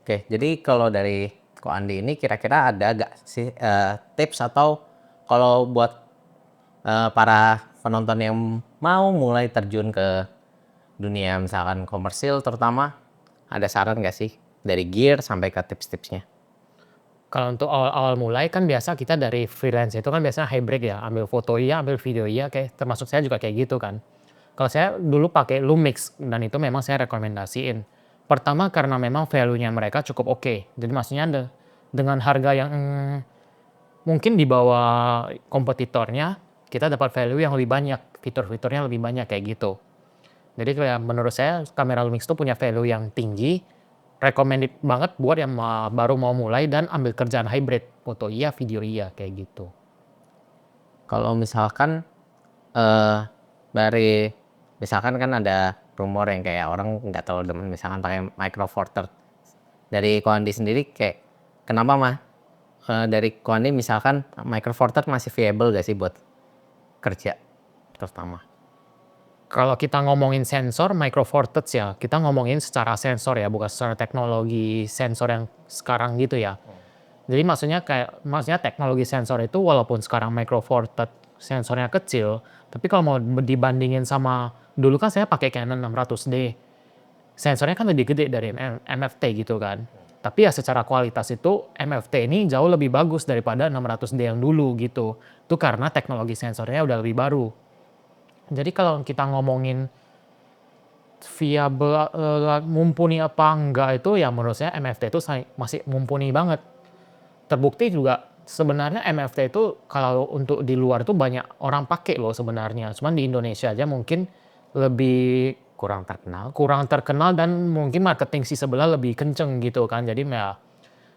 Oke, jadi kalau dari Ko Andi ini kira-kira ada gak sih tips atau kalau buat para penonton yang mau mulai terjun ke dunia misalkan komersil terutama, ada saran gak sih dari gear sampai ke tips-tipsnya? Kalau untuk awal-awal mulai kan biasa kita dari freelance itu kan biasanya hybrid ya, ambil foto iya, ambil video iya, kayak termasuk saya juga kayak gitu kan. Kalau saya dulu pakai Lumix dan itu memang saya rekomendasiin. Pertama karena memang value-nya mereka cukup oke. Jadi maksudnya dengan harga yang mungkin di bawah kompetitornya, kita dapat value yang lebih banyak, fitur-fiturnya lebih banyak kayak gitu. Jadi kayak menurut saya kamera Lumix itu punya value yang tinggi, recommended banget buat yang baru mau mulai dan ambil kerjaan hybrid, foto iya, video iya, kayak gitu. Kalau misalkan eh dari misalkan kan ada rumor yang kayak orang nggak terlalu demen misalkan pakai Micro Four Thirds. Dari Ko Andi sendiri kayak kenapa mah dari Ko Andi misalkan Micro Four Thirds masih viable gak sih buat kerja terutama? Kalau kita ngomongin sensor, Micro Four Thirds ya, kita ngomongin secara sensor ya, bukan secara teknologi sensor yang sekarang gitu ya. Jadi maksudnya teknologi sensor itu walaupun sekarang Micro Four Thirds sensornya kecil, tapi kalau mau dibandingin sama dulu kan saya pakai Canon 600D. Sensornya kan lebih gede dari MFT gitu kan. Tapi ya secara kualitas itu MFT ini jauh lebih bagus daripada 600D yang dulu gitu. Itu karena teknologi sensornya udah lebih baru. Jadi kalau kita ngomongin viable, mumpuni apa enggak itu ya menurut saya MFT itu masih mumpuni banget. Terbukti juga sebenarnya MFT itu kalau untuk di luar itu banyak orang pakai loh sebenarnya. Cuman di Indonesia aja mungkin lebih kurang terkenal dan mungkin marketing si sebelah lebih kenceng gitu kan. Jadi ya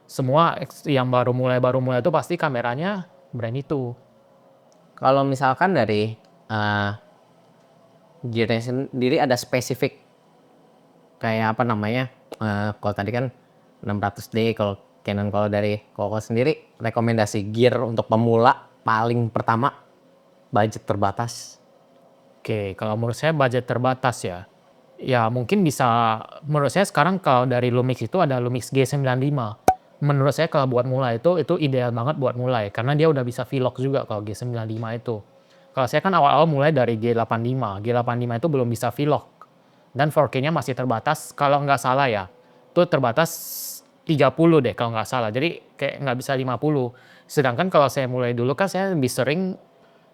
semua yang baru mulai itu pasti kameranya brand itu. Kalau misalkan dari eh gearnya sendiri ada spesifik kayak apa namanya? Kalau tadi kan 600D, kalau Canon, kalau dari Koko sendiri rekomendasi gear untuk pemula paling pertama budget terbatas. Oke, kalau menurut saya budget terbatas ya. Ya mungkin bisa, menurut saya sekarang kalau dari Lumix itu ada Lumix G95. Menurut saya kalau buat mulai itu ideal banget buat mulai. Karena dia udah bisa vlog juga kalau G95 itu. Kalau saya kan awal-awal mulai dari G85. G85 itu belum bisa vlog. Dan 4K-nya masih terbatas, kalau nggak salah ya. Itu terbatas 30 deh kalau nggak salah. Jadi kayak nggak bisa 50. Sedangkan kalau saya mulai dulu kan saya lebih sering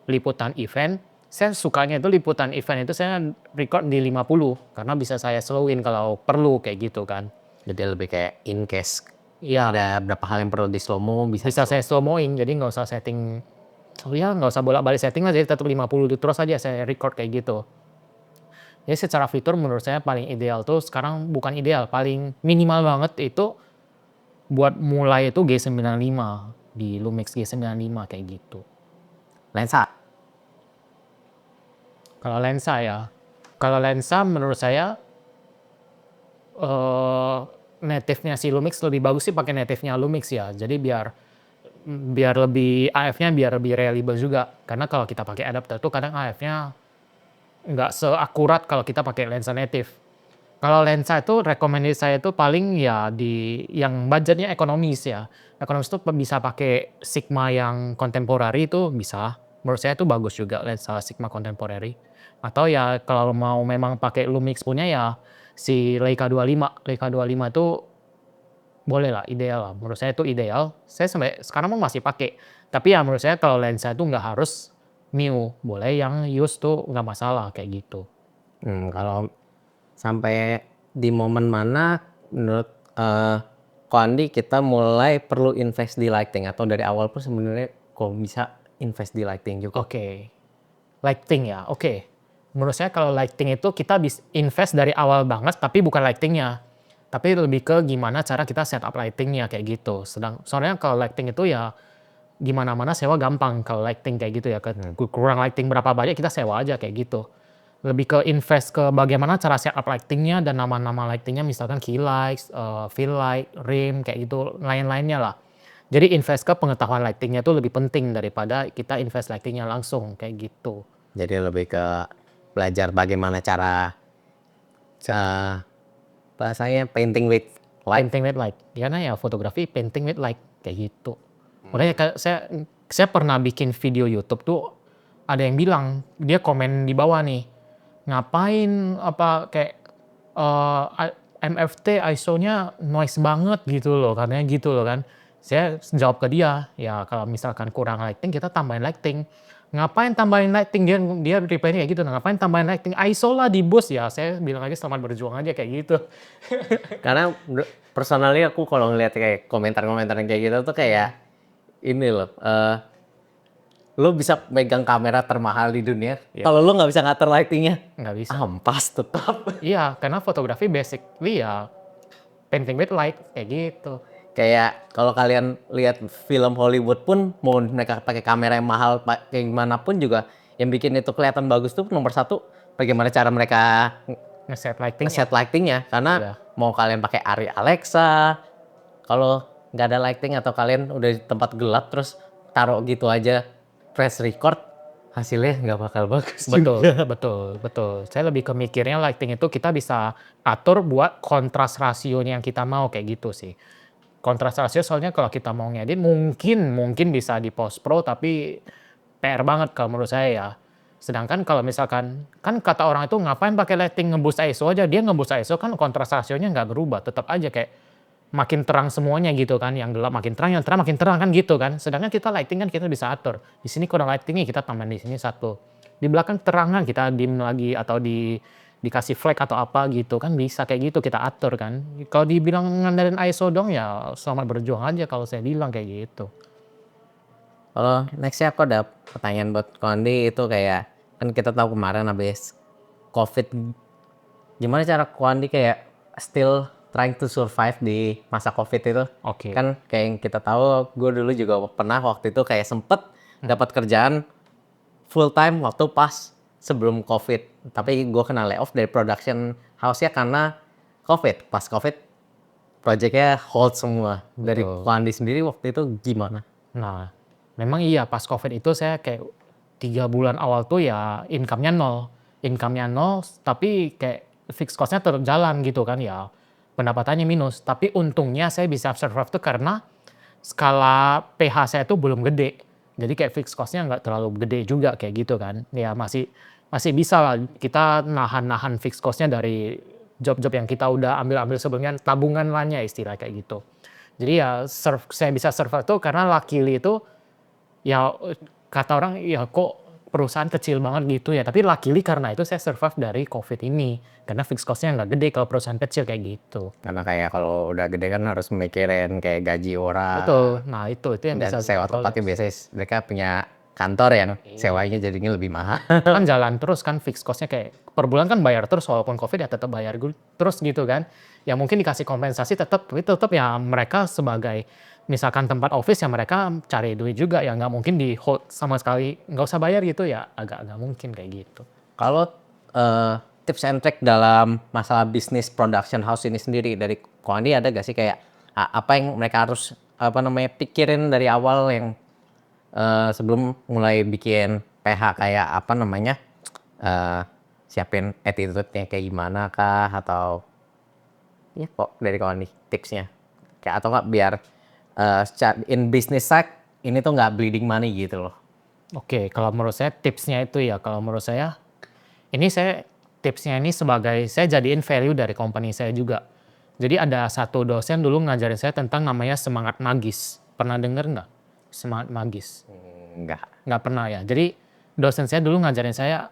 liputan event, saya sukanya itu liputan event itu saya record di 50 karena bisa saya slowin kalau perlu kayak gitu kan. Jadi lebih kayak in case Iya, ada beberapa hal yang perlu di slow mo bisa di bisa slow saya mo. slow-moin jadi nggak usah setting, oh ya nggak usah bolak-balik setting lah, jadi tetap 50 terus aja saya record kayak gitu. Jadi secara fitur menurut saya paling ideal tuh sekarang, bukan ideal, paling minimal banget itu buat mulai itu G95 di Lumix G95 kayak gitu. Lensa. Kalau lensa menurut saya native-nya si Lumix lebih bagus sih pakai native-nya Lumix ya. Jadi biar biar lebih AF-nya biar lebih reliable juga. Karena kalau kita pakai adapter tuh kadang AF-nya nggak seakurat kalau kita pakai lensa native. Kalau lensa itu recommended saya itu paling ya di yang budgetnya ekonomis ya. Ekonomis itu bisa pakai Sigma yang contemporary itu bisa. Menurut saya itu bagus juga lensa Sigma contemporary. Atau ya kalau mau memang pakai Lumix punya ya si Leica 25. Leica 25 itu boleh lah, ideal lah. Menurut saya itu ideal. Saya sampai sekarang pun masih pakai. Tapi ya menurut saya kalau lensa itu nggak harus new. Boleh yang used tuh nggak masalah kayak gitu. Kalau sampai di momen mana menurut Ko Andi kita mulai perlu invest di lighting atau dari awal pun sebenarnya kok bisa invest di lighting juga? Oke. Lighting ya, oke. Menurut saya kalau lighting itu kita bisa invest dari awal banget, tapi bukan lightingnya. Tapi lebih ke gimana cara kita setup lightingnya kayak gitu. Soalnya kalau lighting itu ya gimana mana sewa gampang kalau lighting kayak gitu ya. Kurang lighting berapa banyak kita sewa aja kayak gitu. Lebih ke invest ke bagaimana cara setup lightingnya dan nama-nama lightingnya misalkan key lights, fill light, rim kayak gitu, lain-lainnya lah. Jadi invest ke pengetahuan lightingnya itu lebih penting daripada kita invest lightingnya langsung kayak gitu. Jadi lebih ke belajar bagaimana cara bahasanya painting with Light. Painting with light. Karena ya fotografi painting with light kayak gitu. Makanya saya pernah bikin video YouTube tuh ada yang bilang dia komen di bawah nih, ngapain apa kayak MFT ISO-nya noise banget gitu loh, katanya gitu loh kan. Saya jawab ke dia, ya kalau misalkan kurang lighting kita tambahin lighting. Ngapain tambahin lighting? Dia reply kayak gitu, ngapain tambahin lighting? ISO lah di boost ya. Saya bilang aja selamat berjuang aja kayak gitu. Karena personally aku kalau ngeliat kayak komentar-komentar yang kayak gitu tuh kayak ini loh, lo bisa megang kamera termahal di dunia, kalau lo nggak bisa ngatur lightingnya, Nggak bisa. ampas tetap. Iya, karena fotografi basically ya painting with light kayak gitu. Kayak kalau kalian lihat film Hollywood pun, mau mereka pakai kamera yang mahal kayak gimana pun juga, yang bikin itu kelihatan bagus tuh nomor satu, bagaimana cara mereka Nge-set lighting. set lightingnya. Karena Iya. mau kalian pakai Arri Alexa, kalau nggak ada lighting atau kalian udah di tempat gelap terus taruh gitu aja press record, hasilnya nggak bakal bagus. Betul, betul. Saya lebih ke mikirnya lighting itu kita bisa atur buat kontras rasionya yang kita mau kayak gitu sih. Kontras rasio soalnya kalau kita mau ngedit mungkin bisa di post pro tapi PR banget kalau menurut saya ya. Sedangkan kalau misalkan kan kata orang itu ngapain pakai lighting ngeboost ISO aja, dia ngeboost ISO kan kontras rasionya nggak berubah, tetap aja kayak makin terang semuanya gitu kan, yang gelap makin terang, yang terang makin terang kan gitu kan. Sedangkan kita lighting kan kita bisa atur. Di sini kurang lightingnya kita tambahin di sini satu. Di belakang terangan kita dim lagi atau dikasih flag atau apa gitu kan bisa kayak gitu kita atur kan. Kalau dibilang ngandelin ISO dong ya selamat berjuang aja kalau saya bilang kayak gitu. Kalau nextnya aku ada pertanyaan buat Kondi, itu kayak kan kita tahu kemarin habis COVID, gimana cara Kondi kayak still trying to survive di masa COVID itu? Oke. Kan kayak yang kita tahu, gue dulu juga pernah waktu itu kayak sempet dapat kerjaan full time waktu pas sebelum COVID. Tapi gue kena layoff dari production house-nya karena COVID. Pas COVID, projectnya hold semua. Dari Betul. Kondi sendiri waktu itu gimana? Nah, memang iya pas COVID itu saya kayak 3 bulan awal tuh ya income-nya nol. Income-nya nol tapi kayak fixed cost-nya tetap jalan gitu kan ya. Pendapatannya minus. Tapi untungnya saya bisa survive tuh karena skala PH saya tuh belum gede. Jadi kayak fixed cost-nya nggak terlalu gede juga kayak gitu kan. Ya masih bisa lah kita nahan fixed cost-nya dari job-job yang kita udah ambil sebelumnya, tabungan lainnya istilah kayak gitu. Jadi ya saya bisa survive tuh karena luckily itu ya kata orang ya kok perusahaan kecil banget gitu ya. Tapi luckily karena itu saya survive dari COVID ini. Karena fixed cost-nya nggak gede kalau perusahaan kecil kayak gitu. Karena kayak kalau udah gede kan harus mikirin kayak gaji orang. Betul. Nah itu yang Dan bisa sewa tempatnya biasanya mereka punya kantor yang sewanya jadinya lebih mahal. kan jalan terus kan fixed cost-nya kayak per bulan kan bayar terus walaupun COVID ya tetap bayar terus gitu kan. Ya mungkin dikasih kompensasi tetap ya mereka sebagai misalkan tempat office ya mereka cari duit juga ya nggak mungkin di hold sama sekali nggak usah bayar gitu ya agak nggak mungkin kayak gitu. Kalau tips and trick dalam masalah bisnis production house ini sendiri dari Kondi ada gak sih kayak apa yang mereka harus pikirin dari awal yang sebelum mulai bikin PH kayak siapin attitude-nya kayak gimana kah, atau ya kok dari Kondi tipsnya kayak atau nggak biar in business side ini tuh nggak bleeding money gitu loh. Oke, kalau menurut saya tipsnya itu ya, kalau menurut saya, tipsnya ini sebagai saya jadiin value dari company saya juga. Jadi ada satu dosen dulu ngajarin saya tentang namanya semangat magis. Pernah denger nggak? Semangat magis? Nggak. Nggak pernah ya. Jadi dosen saya dulu ngajarin saya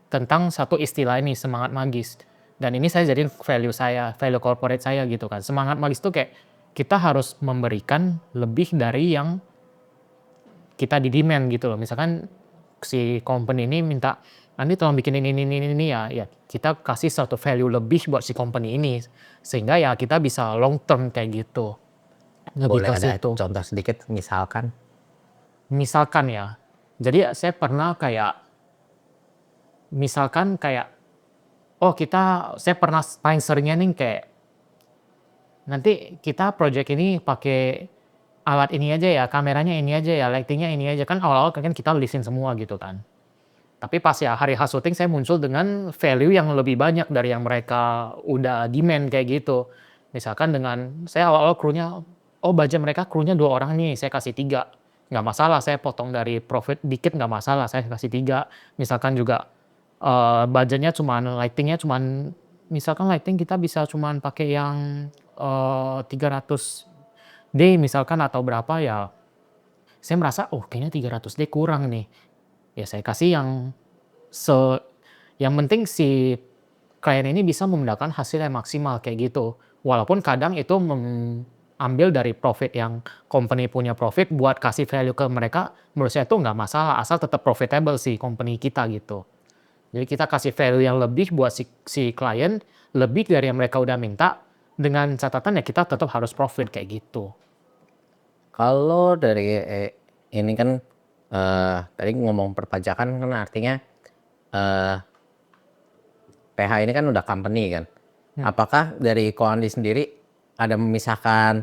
tentang satu istilah ini, semangat magis. Dan ini saya jadiin value corporate saya gitu kan. Semangat magis itu kayak kita harus memberikan lebih dari yang kita di demand gitu loh. Misalkan si company ini minta, nanti tolong bikin ini ya kita kasih satu value lebih buat si company ini. Sehingga ya kita bisa long term kayak gitu. Lebih Boleh ke ada situ. contoh sedikit misalkan? Misalkan ya, jadi saya pernah kayak, saya pernah paling seringnya nih kayak, nanti kita project ini pakai alat ini aja ya, kameranya ini aja ya, lightingnya ini aja. Kan awal-awal kan kita listin semua gitu kan. Tapi pas ya hari H syuting saya muncul dengan value yang lebih banyak dari yang mereka udah demand kayak gitu. Misalkan dengan saya awal-awal krunya, oh budget mereka krunya 2 orang nih, saya kasih 3 nggak masalah, saya potong dari profit dikit nggak masalah, saya kasih 3. Misalkan juga, budgetnya cuman lighting-nya cuman misalkan lighting kita bisa cuman pakai yang, 300D misalkan atau berapa ya, saya merasa, "Oh kayaknya 300D kurang nih." Ya saya kasih yang se yang penting si klien ini bisa menggunakan hasil yang maksimal kayak gitu. Walaupun kadang itu ambil dari profit yang company punya profit buat kasih value ke mereka, menurut saya itu nggak masalah, asal tetap profitable si company kita gitu. Jadi kita kasih value yang lebih buat si klien, lebih dari yang mereka udah minta, dengan catatan ya kita tetap harus profit kayak gitu. Kalau dari ini kan tadi ngomong perpajakan kan artinya eh, PH ini kan udah company kan. Hmm. Apakah dari Koandi sendiri ada memisahkan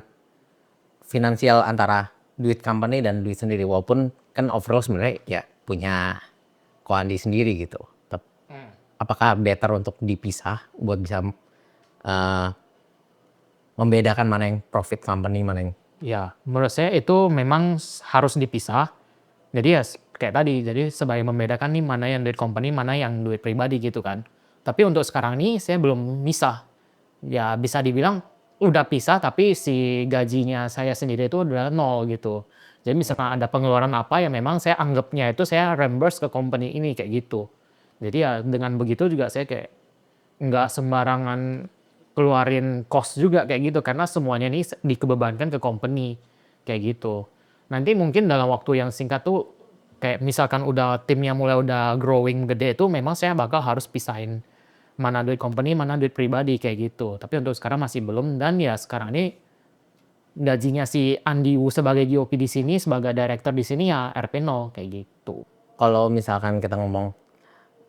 finansial antara duit company dan duit sendiri, walaupun kan overall sebenarnya ya punya Koandi sendiri gitu. Apakah better untuk dipisah buat bisa eh, membedakan mana yang profit company, mana yang Ya, menurut saya itu memang harus dipisah. Jadi ya kayak tadi, jadi sebagai membedakan nih mana yang duit company, mana yang duit pribadi gitu kan. Tapi untuk sekarang ini saya belum misah. Ya bisa dibilang udah pisah tapi si gajinya saya sendiri itu udah nol gitu. Jadi misalkan ada pengeluaran apa ya memang saya anggapnya itu saya reimburse ke company ini kayak gitu. Jadi ya dengan begitu juga saya kayak nggak sembarangan keluarin cost juga kayak gitu, karena semuanya ini dikebebankan ke company, kayak gitu. Nanti mungkin dalam waktu yang singkat tuh, kayak misalkan udah timnya mulai udah growing gede itu memang saya bakal harus pisahin, mana duit company, mana duit pribadi, kayak gitu. Tapi untuk sekarang masih belum dan ya sekarang ini, gajinya si Andi Wu sebagai GOP di sini, sebagai director di sini ya RP 0, kayak gitu. kalau misalkan kita ngomong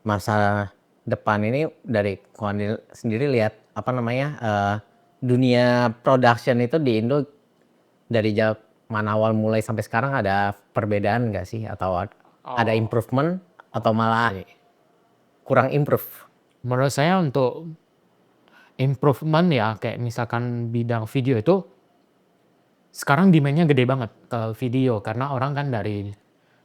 masa depan ini dari Koandi sendiri lihat apa namanya dunia production itu di Indo dari zaman awal mulai sampai sekarang ada perbedaan nggak sih, atau ada Oh. improvement atau malah kurang improve? Menurut saya untuk improvement ya, kayak misalkan bidang video itu, sekarang demand-nya gede banget ke video, karena orang kan dari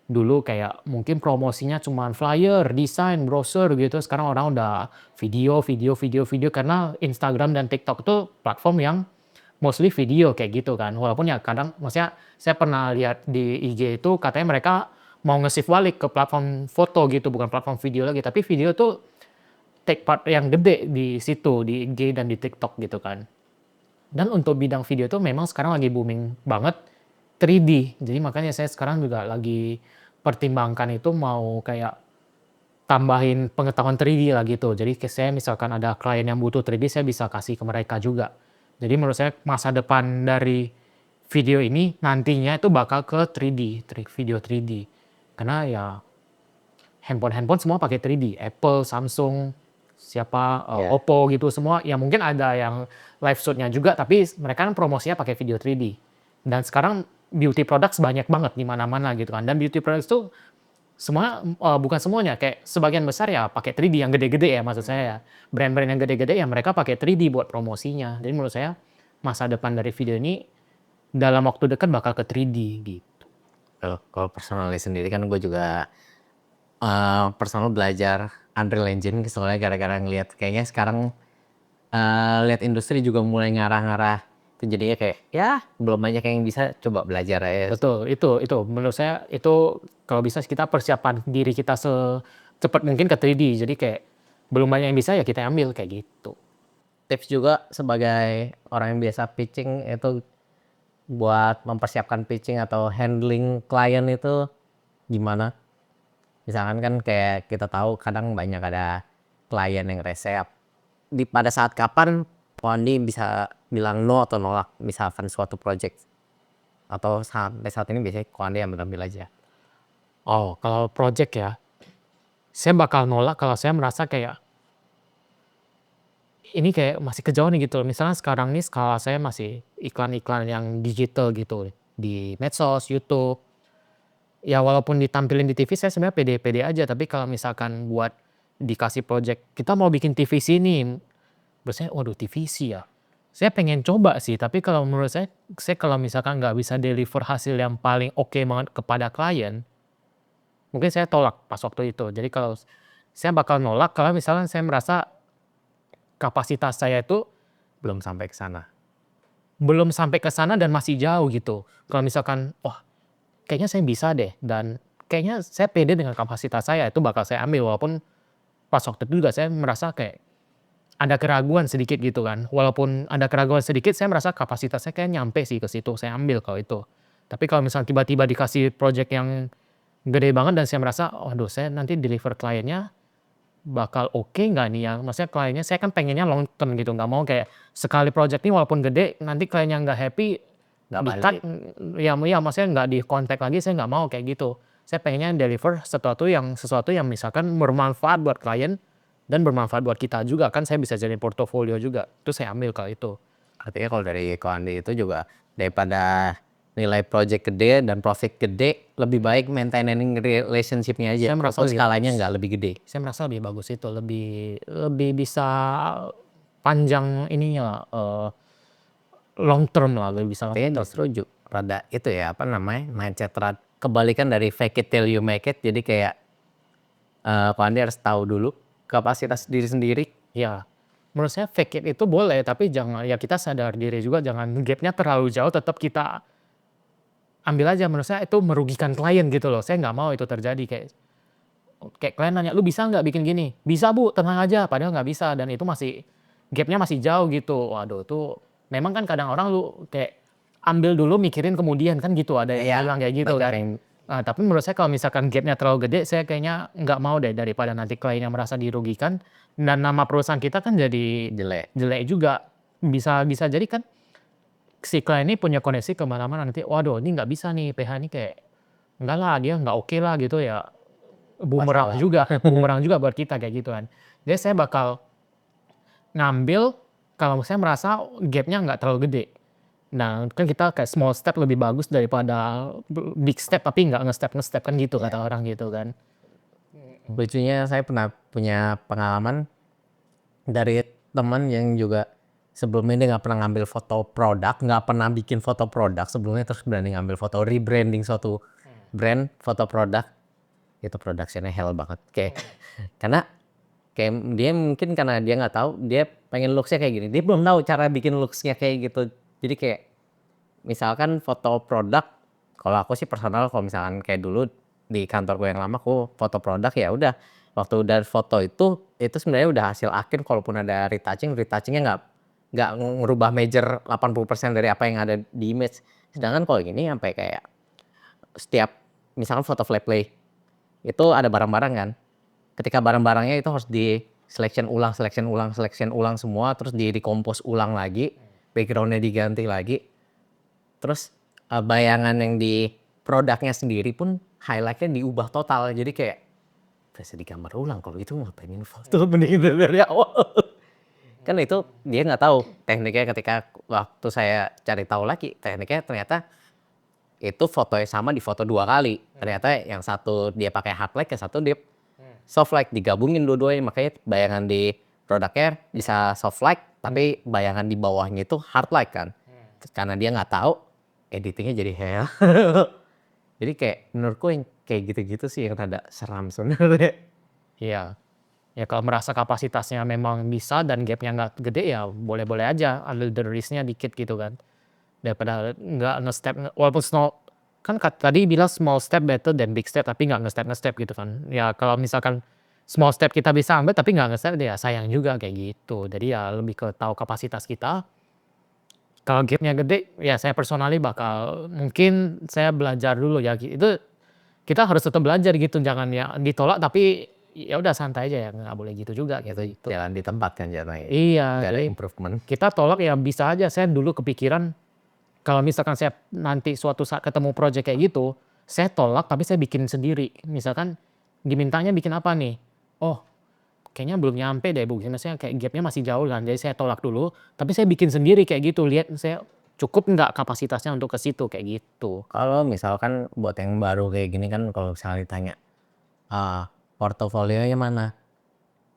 dulu kayak mungkin promosinya cuman flyer, desain, brosur gitu, sekarang orang udah video video video video, karena Instagram dan TikTok itu platform yang mostly video kayak gitu kan. Walaupun ya kadang maksudnya saya pernah lihat di IG itu katanya mereka mau nge-shift balik ke platform foto gitu, bukan platform video lagi, tapi video tuh take part yang gede di situ, di IG dan di TikTok gitu kan. Dan untuk bidang video tuh memang sekarang lagi booming banget 3D. Jadi makanya saya sekarang juga lagi pertimbangkan itu mau kayak tambahin pengetahuan 3D lah gitu. Jadi kayak saya misalkan ada klien yang butuh 3D, saya bisa kasih ke mereka juga. Jadi menurut saya masa depan dari video ini nantinya itu bakal ke 3D, video 3D. Karena ya handphone-handphone semua pakai 3D, Apple, Samsung, siapa, Ya. Oppo gitu semua, ya mungkin ada yang live shoot-nya juga, tapi mereka kan promosinya pakai video 3D. Dan sekarang beauty products banyak banget di mana-mana gitu kan, dan beauty products tuh semua, bukan semuanya, kayak sebagian besar ya pakai 3D yang gede-gede ya maksud saya ya. Brand-brand yang gede-gede ya mereka pakai 3D buat promosinya. Jadi menurut saya masa depan dari video ini dalam waktu dekat bakal ke 3D gitu. Kalau personally sendiri kan gue juga personal belajar Unreal Engine soalnya gara-gara ngelihat kayaknya sekarang lihat industri juga mulai ngarah-ngarah itu, jadinya kayak ya belum banyak yang bisa, coba belajar aja. Betul, itu menurut saya itu kalau bisa kita persiapan diri kita secepat mungkin ke 3D. Jadi kayak belum banyak yang bisa ya kita ambil kayak gitu. Tips juga sebagai orang yang biasa pitching itu buat mempersiapkan pitching atau handling klien itu gimana? Misalkan kan kayak kita tahu kadang banyak ada klien yang rese. Pada saat kapan Koandi bisa bilang no atau nolak misalkan suatu project, atau sampai saat ini biasanya Koandi yang ambil aja? Oh, kalau project ya, saya bakal nolak kalau saya merasa kayak ini kayak masih kejauhan nih gitu. Misalnya sekarang nih skala saya masih iklan-iklan yang digital gitu di medsos, YouTube. Ya walaupun ditampilin di TV saya sebenarnya pede-pede aja, tapi kalau misalkan dikasih project, "Kita mau bikin TVC nih." Biasanya, "Waduh TVC ya?" Saya pengen coba sih, tapi kalau menurut saya kalau misalkan nggak bisa deliver hasil yang paling oke banget kepada klien, mungkin saya tolak pas waktu itu. Jadi kalau saya bakal nolak kalau misalnya saya merasa kapasitas saya itu Belum sampai ke sana. belum sampai ke sana dan masih jauh gitu. Kalau misalkan, wah kayaknya saya bisa deh dan kayaknya saya pede dengan kapasitas saya, itu bakal saya ambil walaupun pas waktu itu juga saya merasa kayak ada keraguan sedikit gitu kan. Walaupun ada keraguan sedikit, saya merasa kapasitas saya kayak nyampe sih ke situ, saya ambil kalau itu. Tapi kalau misalnya tiba-tiba dikasih project yang gede banget dan saya merasa, waduh saya nanti deliver kliennya bakal oke nggak nih ya? Maksudnya kliennya saya kan pengennya long term gitu, nggak mau kayak sekali project ini walaupun gede, nanti kliennya nggak happy, Nggak di-cut, balik. ya maksudnya nggak di-kontak lagi, saya nggak mau kayak gitu. Saya pengennya deliver sesuatu yang misalkan bermanfaat buat klien dan bermanfaat buat kita juga, kan saya bisa jadi portofolio juga, itu saya ambil kalau itu. Artinya kalau dari Ko Andi itu juga daripada nilai project gede dan profit gede, lebih baik maintaining relationship-nya aja, Saya merasa walaupun lebih skalanya bagus. nggak lebih gede. Saya merasa lebih bagus itu, lebih lebih bisa panjang ininya lah, long term lah, lebih bisa long Artinya term. justru rada itu ya, apa namanya, mindset kebalikan dari fake it till you make it. Jadi kayak Ko Andi harus tahu dulu kapasitas diri sendiri. Ya, menurut saya fake it itu boleh, tapi jangan ya kita sadar diri juga jangan gap-nya terlalu jauh, tetap kita ambil aja. Menurut saya itu merugikan klien gitu loh, saya nggak mau itu terjadi kayak kayak klien nanya, "Lu bisa nggak bikin gini?" "Bisa Bu, tenang aja," padahal nggak bisa dan itu masih gap-nya masih jauh gitu. Waduh itu memang kan kadang orang lu kayak ambil dulu mikirin kemudian kan gitu, ada yang Iya, bilang kayak gitu banyak kan. yang Tapi menurut saya kalau misalkan gap-nya terlalu gede, saya kayaknya nggak mau deh daripada nanti kliennya merasa dirugikan dan nama perusahaan kita kan jadi jelek. jelek juga. Bisa bisa jadi kan si klien ini punya koneksi ke mana-mana nanti, "Waduh ini nggak bisa nih, PH ini kayak enggak lah, dia nggak oke lah," gitu ya. Bumerang Masalah. juga bumerang juga buat kita kayak gitu kan. Jadi saya bakal ngambil kalau saya merasa gap-nya nggak terlalu gede. Nah, kan kita kayak small step lebih bagus daripada big step tapi nggak nge-step kan gitu Iya. kata orang gitu kan. Lucunya saya pernah punya pengalaman dari teman yang juga sebelumnya dia nggak pernah ngambil foto produk, nggak pernah bikin foto produk sebelumnya, terus berani ngambil foto rebranding suatu brand, foto produk. Itu production-nya hell banget. Kayak karena kayak dia mungkin karena dia nggak tahu, dia pengen looks-nya kayak gini. Dia belum tahu cara bikin looks-nya kayak gitu. Jadi kayak misalkan foto produk, kalau aku sih personal, kalau misalkan kayak dulu di kantorku yang lama aku foto produk ya udah, waktu udah foto itu sebenarnya udah hasil akhir, kalaupun ada retouching-nya nggak ngerubah major 80% dari apa yang ada di image. Sedangkan kalau gini sampai kayak setiap misalkan foto flat play itu ada barang-barang kan. Ketika barang-barangnya itu harus di selection ulang semua, terus di recompose ulang lagi, background-nya diganti lagi. Terus bayangan yang di produknya sendiri pun highlight-nya diubah total. Jadi kayak bisa digambar ulang, kalau itu ngapain foto, mending dari awal. Kan itu dia nggak tahu tekniknya. Ketika waktu saya cari tahu lagi tekniknya, ternyata itu fotonya sama di foto 2 kali. Ternyata yang satu dia pakai hard light, yang satu dia soft light, digabungin dua-duanya, makanya bayangan di produknya bisa soft light, tapi bayangan di bawahnya itu hard light kan. Karena dia nggak tahu, editingnya jadi hell. Jadi kayak menurutku yang kayak gitu-gitu sih yang rada seram sebenarnya. Iya. Ya kalau merasa kapasitasnya memang bisa dan gap-nya nggak gede ya boleh-boleh aja, ambil the risk-nya dikit gitu kan. Daripada nggak nge-step walaupun kan tadi bilang small step better than big step tapi nggak nge-step gitu kan. Ya kalau misalkan small step kita bisa ambil tapi nggak nge-step ya sayang juga kayak gitu. Jadi ya lebih ke tahu kapasitas kita. Kalau gap-nya gede ya saya personally bakal mungkin saya belajar dulu ya, itu kita harus tetap belajar gitu jangan ya ditolak tapi ya udah santai aja ya nggak boleh gitu juga Itu gitu. jalan di tempat kan jatuhnya. Iya, Nggak ada jadi improvement. kita tolak ya bisa aja saya dulu kepikiran kalau misalkan saya nanti suatu saat ketemu project kayak gitu, saya tolak tapi saya bikin sendiri. Misalkan dimintanya bikin apa nih? Oh, kayaknya belum nyampe deh Bu, maksudnya kayak gap-nya masih jauh kan, jadi saya tolak dulu, tapi saya bikin sendiri kayak gitu, lihat saya cukup nggak kapasitasnya untuk ke situ, kayak gitu. Kalau misalkan buat yang baru kayak gini kan, kalau misalnya ditanya, portofolionya mana?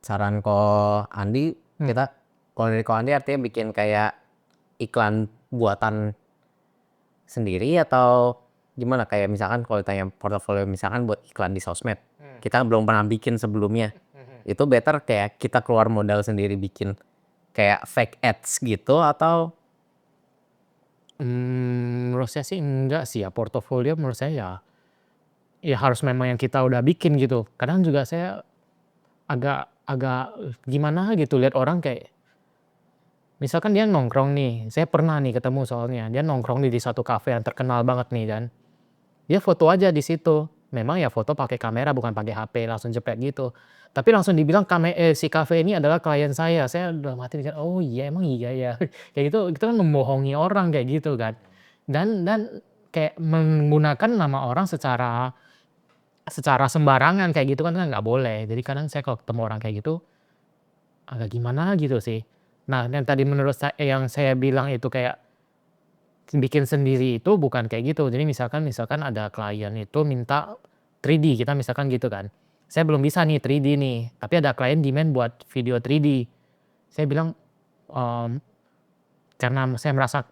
Saran Ko Andi, Hmm. kalau dari Ko Andi artinya bikin kayak iklan buatan sendiri atau gimana? Kayak misalkan kalau ditanya portofolio misalkan buat iklan di sosmed, kita belum pernah bikin sebelumnya. Itu better kayak kita keluar modal sendiri bikin kayak fake ads gitu atau Menurut saya sih enggak sih ya, portofolio menurut saya ya harus memang yang kita udah bikin gitu. Kadang juga saya agak agak gimana gitu lihat orang kayak misalkan dia nongkrong nih, saya pernah nih ketemu soalnya, dia nongkrong di satu kafe yang terkenal banget nih kan. Dia foto aja di situ. Memang ya foto pakai kamera bukan pakai HP langsung jepret gitu. Tapi langsung dibilang si kafe ini adalah klien saya. Saya dalam hati mikir, "Oh iya emang iya ya." Kayak gitu itu kan membohongi orang kayak gitu kan. Dan kayak menggunakan nama orang secara secara sembarangan kayak gitu kan nggak boleh. Jadi kadang saya kalau ketemu orang kayak gitu, agak gimana gitu sih. Nah yang tadi menurut yang saya bilang itu kayak bikin sendiri itu bukan kayak gitu. Jadi misalkan ada klien itu minta 3D, kita misalkan gitu kan. Saya belum bisa nih 3D nih, tapi ada klien demand buat video 3D. Saya bilang, mmm, karena saya merasa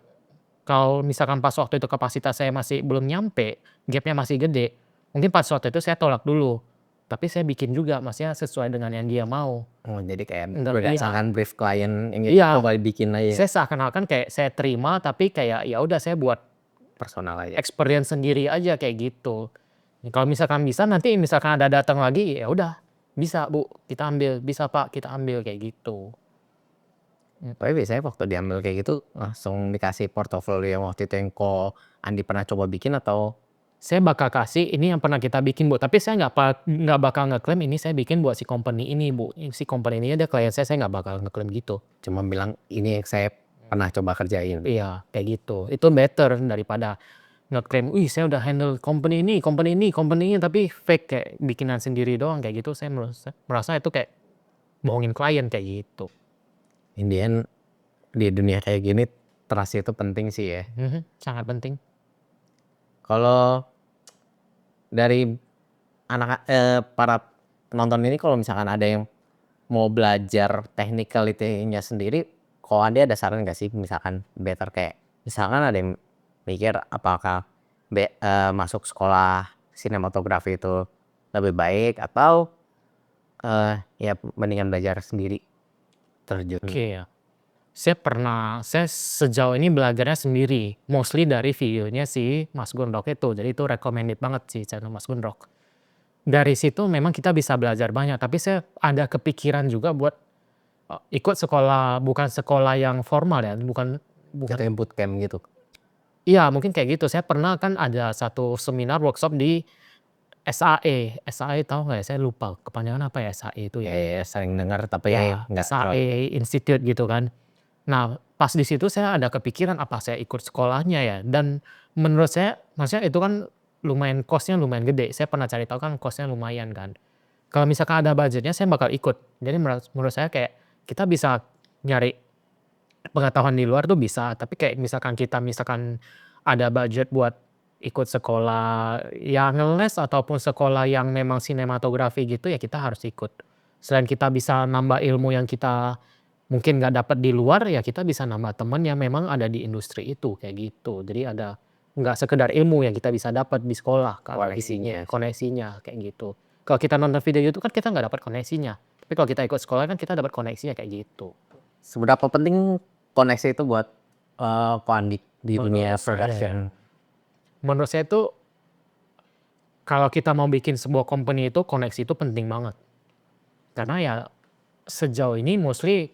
kalau misalkan pas waktu itu kapasitas saya masih belum nyampe, gap-nya masih gede, mungkin pas waktu itu saya tolak dulu. Tapi saya bikin juga, maksudnya sesuai dengan yang dia mau. oh jadi kayak Iya. berdasarkan brief klien yang Iya, coba bikin aja saya seakan-akan kayak saya terima, tapi kayak ya udah saya buat personal aja. experience sendiri aja kayak gitu. Kalau misalkan bisa nanti misalkan ada datang lagi, ya udah, "Bisa Bu, kita ambil, bisa Pak, kita ambil," kayak gitu. Tapi biasanya waktu diambil kayak gitu langsung dikasih portofolio yang waktu itu yang Andi pernah coba bikin atau Saya bakal kasih, "Ini yang pernah kita bikin Bu," tapi saya nggak bakal ngeklaim, "Ini saya bikin buat si company ini Bu, si company ini ada klien saya nggak bakal ngeklaim gitu. cuma bilang ini yang saya pernah coba kerjain? Iya, kayak gitu. Itu better daripada ngeklaim, "Wih saya udah handle company ini company ini company ini," tapi fake kayak bikinan sendiri doang kayak gitu, saya merasa itu kayak bohongin klien kayak gitu. In the end di dunia kayak gini trust itu penting sih ya. Sangat penting. Kalau dari para penonton ini kalau misalkan ada yang mau belajar technicality-nya sendiri, kalau Andi ada saran nggak sih misalkan better kayak misalkan ada yang mikir apakah masuk sekolah sinematografi itu lebih baik atau, ya mendingan belajar sendiri terjun? Oke ya. Saya sejauh ini belajarnya sendiri, mostly dari videonya si Mas Gundrok itu. Jadi itu recommended banget sih channel Mas Gundrok. Dari situ memang kita bisa belajar banyak, tapi saya ada kepikiran juga buat, ikut sekolah bukan sekolah yang formal ya, bukan bukan Jatuhnya bootcamp gitu? iya mungkin kayak gitu. Saya pernah kan ada satu seminar workshop di SAE. SAE tahu nggak ya? Saya lupa kepanjangan apa ya SAE itu Ya ya? ya sering dengar tapi Ya, nggak terlalu SAE Institute gitu kan. Nah, pas di situ saya ada kepikiran apa saya ikut sekolahnya ya, dan menurut saya maksudnya itu kan lumayan cost-nya lumayan gede. Saya pernah cari tahu kan cost-nya lumayan kan. Kalau misalkan ada budget-nya saya bakal ikut. Jadi menurut saya kayak kita bisa nyari pengetahuan di luar tuh bisa, tapi kayak misalkan ada budget buat ikut sekolah yang ngeles ataupun sekolah yang memang sinematografi gitu ya kita harus ikut. Selain kita bisa nambah ilmu yang kita mungkin nggak dapat di luar, ya kita bisa nambah teman yang memang ada di industri itu, kayak gitu. Jadi ada nggak sekedar ilmu yang kita bisa dapat di sekolah, kalau koneksinya. koneksinya kayak gitu. Kalau kita nonton video YouTube kan kita nggak dapat koneksinya, tapi kalau kita ikut sekolah kan kita dapat koneksinya kayak gitu. Seberapa penting koneksi itu buat, Ko Andi di dunia Menurut saya production? menurut saya tuh kalau kita mau bikin sebuah company itu koneksi itu penting banget. Karena ya sejauh ini mostly,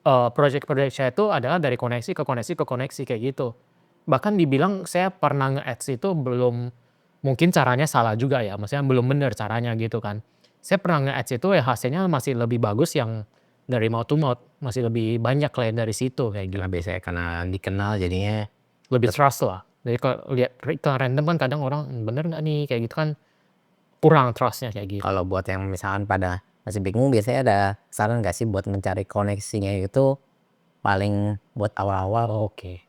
project-project saya itu adalah dari koneksi ke koneksi ke koneksi kayak gitu. Bahkan dibilang saya pernah nge-ads itu belum mungkin caranya salah juga ya, maksudnya belum bener caranya gitu kan. Saya pernah nge-ads itu ya hasilnya masih lebih bagus yang dari mouth to mouth, masih lebih banyak klien dari situ kayak gitu. Karena biasanya karena dikenal jadinya Lebih trust lah. Jadi kalau lihat iklan random kan kadang orang, "Bener nggak nih?" Kayak gitu kan kurang trust-nya kayak gitu. kalau buat yang misalkan pada masih bingung biasanya ada saran nggak sih buat mencari koneksinya itu paling buat awal-awal? Oke.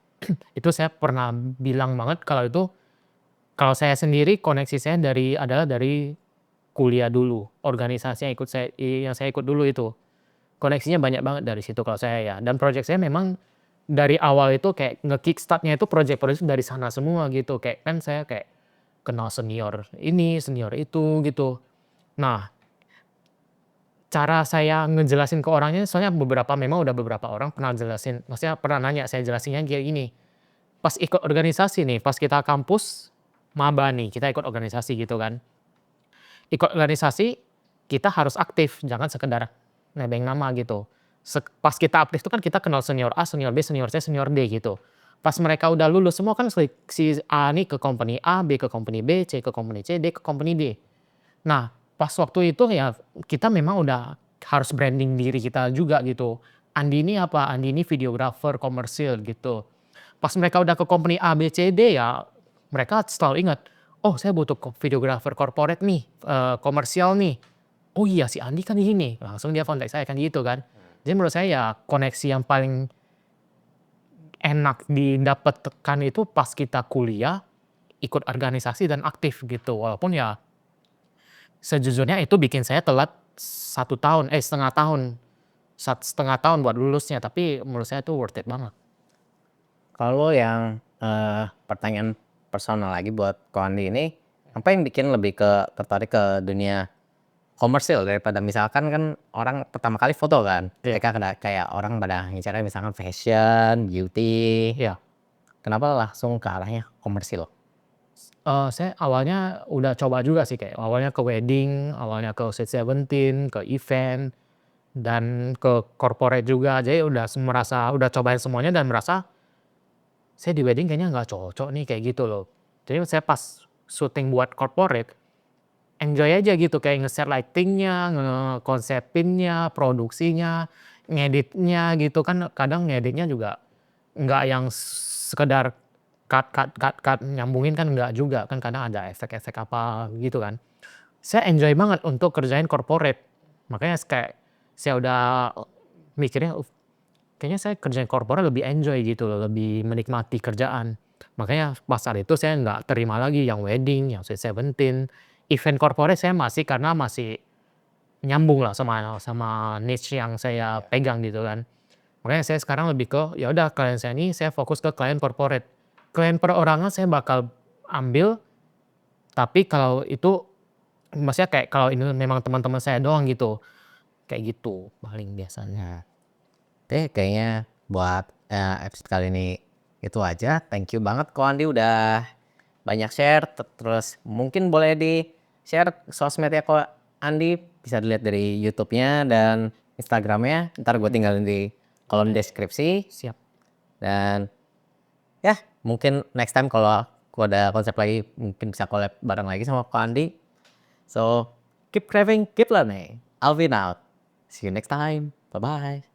Itu saya pernah bilang banget kalau itu, kalau saya sendiri koneksi saya adalah dari kuliah dulu, organisasi yang saya ikut dulu itu. Koneksinya banyak banget dari situ kalau saya ya, dan project saya memang dari awal itu kayak nge-kickstart-nya itu project-project dari sana semua gitu. Kayak kan saya kayak kenal senior ini, senior itu gitu. Nah, cara saya ngejelasin ke orangnya soalnya memang udah beberapa orang pernah jelasin, maksudnya pernah nanya, saya jelasinnya kayak gini, pas ikut organisasi nih, pas kita kampus, maba nih, kita ikut organisasi gitu kan. Ikut organisasi, kita harus aktif, jangan sekedar nebeng nama gitu. Pas kita aktif itu kan kita kenal senior A, senior B, senior C, senior D gitu. Pas mereka udah lulus semua kan si A nih ke company A, B ke company B, C ke company C, D ke company D. Nah, pas waktu itu ya kita memang udah harus branding diri kita juga gitu. Andi ini apa? Andi ini videographer komersil gitu. Pas mereka udah ke company A, B, C, D ya mereka selalu ingat, "Oh saya butuh videographer corporate nih, komersial nih. Oh iya si Andi kan gini." Langsung dia kontak saya kan gitu kan. Jadi menurut saya ya koneksi yang paling enak didapatkan itu pas kita kuliah, ikut organisasi dan aktif gitu. Walaupun ya sejujurnya itu bikin saya telat 1 tahun, 1,5 tahun, 1,5 tahun buat lulusnya, tapi menurut saya itu worth it banget. Kalau yang, pertanyaan personal lagi buat Ko Andi ini, apa yang bikin lebih tertarik ke dunia komersil daripada misalkan kan orang pertama kali foto kan, Iya. mereka kayak orang pada ngincarnya misalkan fashion, beauty, Iya. kenapa langsung ke arahnya komersil? Saya awalnya udah coba juga sih, kayak awalnya ke wedding, awalnya ke Sweet Seventeen, ke event, dan ke corporate juga. Jadi udah cobain semuanya dan merasa, saya di wedding kayaknya nggak cocok nih, kayak gitu loh. Jadi saya pas syuting buat corporate, enjoy aja gitu, kayak nge-set lighting-nya, ngekonsepinnya, produksinya, ngeditnya gitu kan kadang ngeditnya juga nggak yang sekedar cut, nyambungin kan enggak juga, kan kadang ada efek-efek apa gitu kan. Saya enjoy banget untuk kerjain corporate, makanya kayak saya udah mikirnya, kayaknya saya kerjain corporate lebih enjoy gitu loh, lebih menikmati kerjaan. Makanya pas saat itu saya nggak terima lagi yang wedding, yang Sweet Seventeen, event corporate saya masih karena masih nyambung lah sama sama niche yang saya pegang gitu kan. Makanya saya sekarang lebih ke, ya udah klien saya ini saya fokus ke klien corporate. Klien perorangan saya bakal ambil, tapi kalau itu maksudnya kayak kalau ini memang teman-teman saya doang gitu, kayak gitu paling biasanya. Oke, kayaknya buat, episode kali ini itu aja. Thank you banget Ko Andi udah banyak share, terus mungkin boleh di-share sosmednya Ko Andi, bisa dilihat dari YouTube-nya dan Instagram-nya, entar gue tinggalin di kolom deskripsi. Siap. Dan ya mungkin next time kalau aku ada konsep lagi mungkin bisa collab bareng lagi sama Ko Andi. So, keep craving, keep learning. Alvin out. See you next time. Bye-bye.